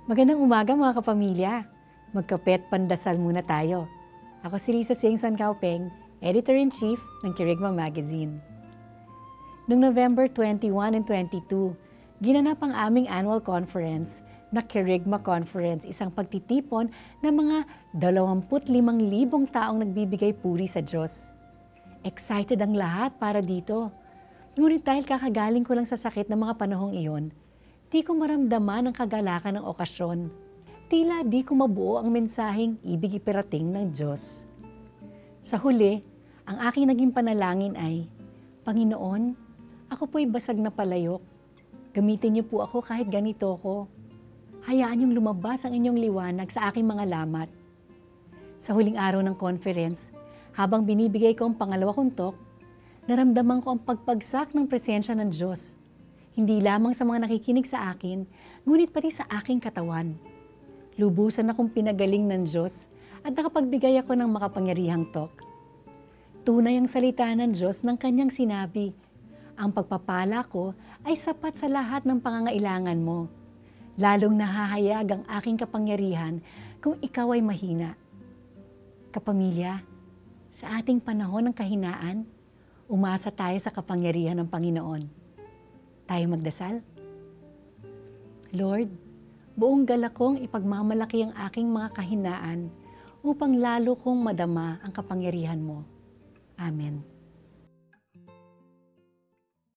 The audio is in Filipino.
Magandang umaga mga kapamilya. Magkape at pandasal muna tayo. Ako si Risa Singson Kaupeng, Editor-in-Chief ng Kerygma Magazine. Noong November 21 and 22, ginanap ang aming annual conference na Kerygma Conference, isang pagtitipon ng mga 25,000 taong nagbibigay puri sa Diyos. Excited ang lahat para dito. Ngunit dahil kakagaling ko lang sa sakit ng mga panahong iyon, di ko maramdaman ang kagalakan ng okasyon. Tila di ko mabuo ang mensaheng ibig iparating ng Diyos. Sa huli, ang aking naging panalangin ay, Panginoon, ako po'y basag na palayok. Gamitin niyo po ako kahit ganito ko. Hayaan niyong lumabas ang inyong liwanag sa aking mga lamat. Sa huling araw ng conference, habang binibigay ko ang pangalawa kong talk, naramdaman ko ang pagpagsak ng presensya ng Diyos. Hindi lamang sa mga nakikinig sa akin, ngunit pati sa aking katawan. Lubusan akong pinagaling ng Diyos at nakapagbigay ako ng makapangyarihang talk. Tunay ang salita ng Diyos ng kanyang sinabi, ang pagpapala ko ay sapat sa lahat ng pangangailangan mo. Lalong nahahayag ang aking kapangyarihan kung ikaw ay mahina. Kapamilya, sa ating panahon ng kahinaan, umasa tayo sa kapangyarihan ng Panginoon. Tayo magdasal? Lord, buong galak kong ipagmamalaki ang aking mga kahinaan upang lalo kong madama ang kapangyarihan mo. Amen.